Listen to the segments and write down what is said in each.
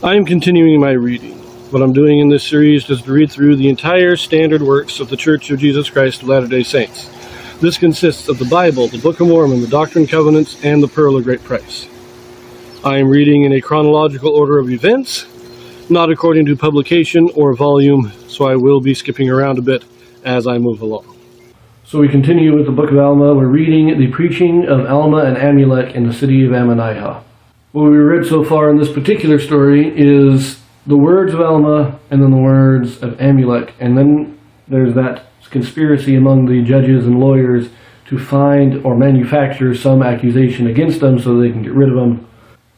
I am continuing my reading. What I'm doing in this series is to read through the entire standard works of the Church of Jesus Christ of Latter-day Saints. This consists of the Bible, the Book of Mormon, the Doctrine and Covenants, and the Pearl of Great Price. I am reading in a chronological order of events, not according to publication or volume, so I will be skipping around a bit as I move along. So we continue with the Book of Alma. We're reading the preaching of Alma and Amulek in the city of Manasseh. What we read so far in this particular story is the words of Alma and then the words of Amulek, and then there's that conspiracy among the judges and lawyers to find or manufacture some accusation against them so they can get rid of them.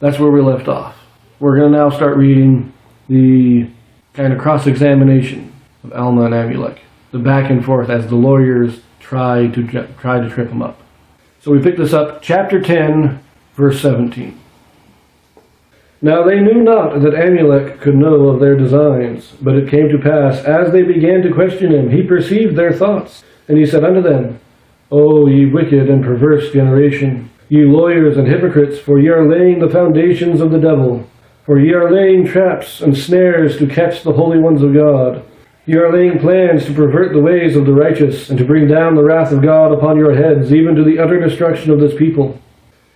That's where we left off. We're going to now start reading the kind of cross-examination of Alma and Amulek, the back and forth as the lawyers try to trip them up. So we pick this up, chapter 10, verse 17. Now they knew not that Amulek could know of their designs, but it came to pass, as they began to question him, he perceived their thoughts, and he said unto them, O ye wicked and perverse generation, ye lawyers and hypocrites, for ye are laying the foundations of the devil, for ye are laying traps and snares to catch the holy ones of God. Ye are laying plans to pervert the ways of the righteous, and to bring down the wrath of God upon your heads, even to the utter destruction of this people.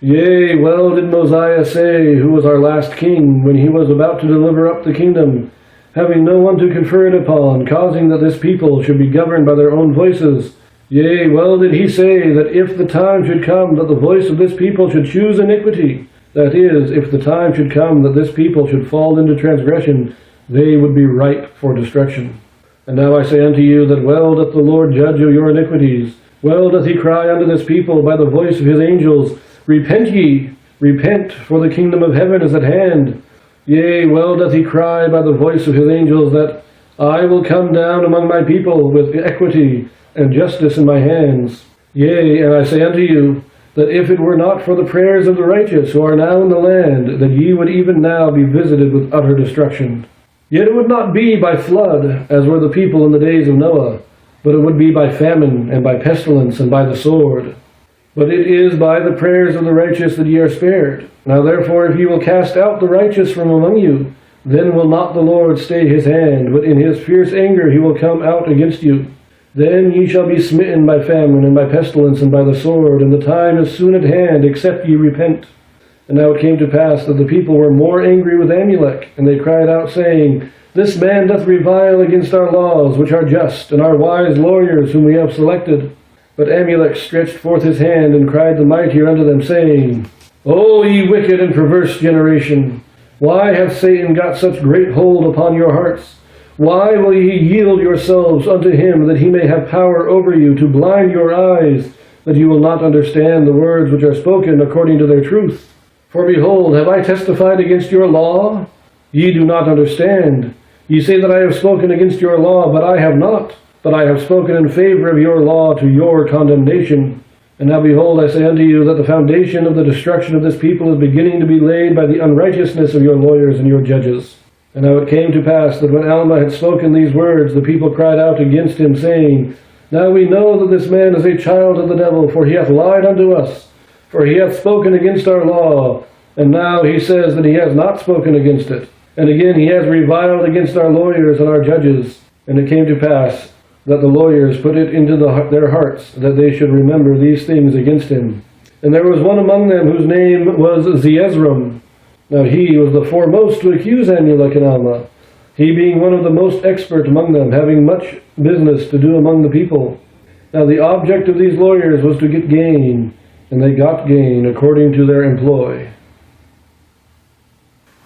Yea, well did Mosiah say, who was our last king, when he was about to deliver up the kingdom, having no one to confer it upon, causing that this people should be governed by their own voices. Yea, well did he say, that if the time should come that the voice of this people should choose iniquity, that is, if the time should come that this people should fall into transgression, they would be ripe for destruction. And now I say unto you, that well doth the Lord judge of your iniquities. Well doth he cry unto this people by the voice of his angels, Repent ye, repent, for the kingdom of heaven is at hand. Yea, well doth he cry by the voice of his angels, that I will come down among my people with equity and justice in my hands. Yea, and I say unto you, that if it were not for the prayers of the righteous who are now in the land, that ye would even now be visited with utter destruction. Yet it would not be by flood, as were the people in the days of Noah, but it would be by famine, and by pestilence, and by the sword. But it is by the prayers of the righteous that ye are spared. Now therefore, if ye will cast out the righteous from among you, then will not the Lord stay his hand, but in his fierce anger he will come out against you. Then ye shall be smitten by famine, and by pestilence, and by the sword, and the time is soon at hand, except ye repent. And now it came to pass that the people were more angry with Amulek, and they cried out, saying, This man doth revile against our laws, which are just, and our wise lawyers whom we have selected. But Amulek stretched forth his hand, and cried the mightier unto them, saying, O ye wicked and perverse generation, why hath Satan got such great hold upon your hearts? Why will ye yield yourselves unto him, that he may have power over you, to blind your eyes, that you will not understand the words which are spoken according to their truth? For behold, have I testified against your law? Ye do not understand. Ye say that I have spoken against your law, but I have not. But I have spoken in favor of your law to your condemnation. And now behold, I say unto you, that the foundation of the destruction of this people is beginning to be laid by the unrighteousness of your lawyers and your judges. And now it came to pass that when Alma had spoken these words, the people cried out against him, saying, Now we know that this man is a child of the devil, for he hath lied unto us. For he hath spoken against our law, and now he says that he has not spoken against it. And again he has reviled against our lawyers and our judges. And it came to pass that the lawyers put it into their hearts that they should remember these things against him. And there was one among them whose name was Zeezrom. Now he was the foremost to accuse Amulek and Alma, he being one of the most expert among them, having much business to do among the people. Now the object of these lawyers was to get gain, and they got gain according to their employ.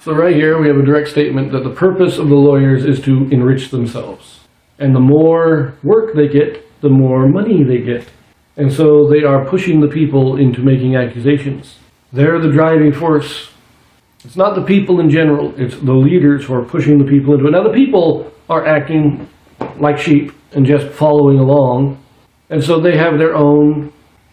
So right here we have a direct statement that the purpose of the lawyers is to enrich themselves. And the more work they get, the more money they get. And so they are pushing the people into making accusations. They're the driving force. It's not the people in general, it's the leaders who are pushing the people into it. Now the people are acting like sheep and just following along. And so they have their own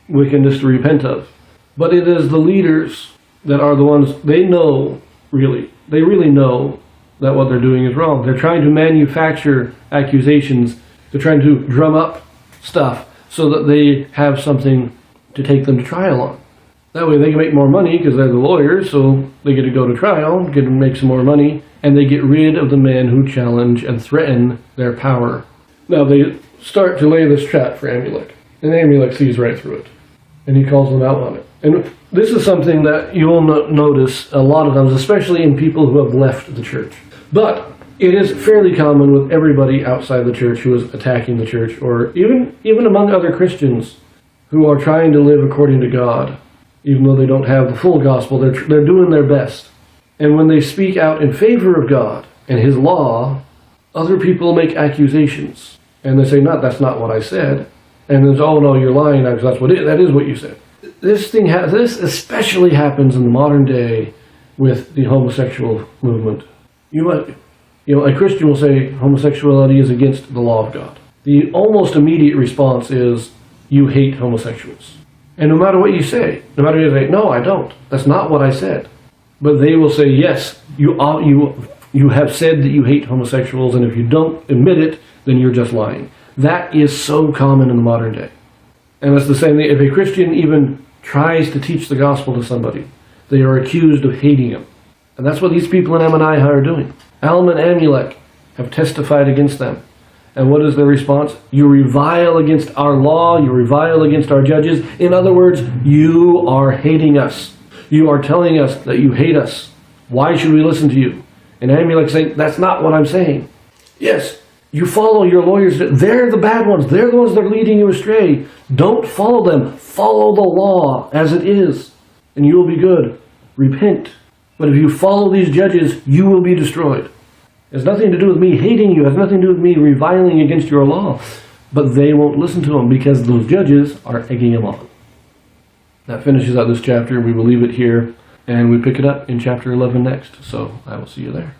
wickedness to repent of. But it is the leaders that are the ones, they really know that what they're doing is wrong. They're trying to manufacture accusations. They're trying to drum up stuff so that they have something to take them to trial on. That way they can make more money because they're the lawyers, so they get to go to trial, get to make some more money, and they get rid of the men who challenge and threaten their power. Now they start to lay this trap for Amulek, and Amulek sees right through it, and he calls them out on it. And this is something that you will notice a lot of times, especially in people who have left the church. But it is fairly common with everybody outside the church who is attacking the church, or even among other Christians who are trying to live according to God, even though they don't have the full gospel. They're doing their best. And when they speak out in favor of God and His law, other people make accusations. And they say, "No, that's not what I said." And then, "Oh no, you're lying now because that is what you said." This especially happens in the modern day with the homosexual movement. A Christian will say homosexuality is against the law of God. The almost immediate response is, "You hate homosexuals." And no matter what you say, "No, I don't. That's not what I said." But they will say, "Yes, you have said that you hate homosexuals, and if you don't admit it, then you're just lying." That is so common in the modern day. And it's the same thing. If a Christian even tries to teach the gospel to somebody, they are accused of hating him. And that's what these people in Manasseh are doing. Alma and Amulek have testified against them. And what is their response? "You revile against our law, you revile against our judges." In other words, you are hating us. You are telling us that you hate us. Why should we listen to you? And Amulek saying, "That's not what I'm saying." Yes, you follow your lawyers. They're the bad ones. They're the ones that are leading you astray. Don't follow them. Follow the law as it is, and you will be good. Repent. But if you follow these judges, you will be destroyed. It has nothing to do with me hating you. It has nothing to do with me reviling against your law. But they won't listen to him because those judges are egging him on. That finishes out this chapter. We will leave it here, and we pick it up in chapter 11 next. So I will see you there.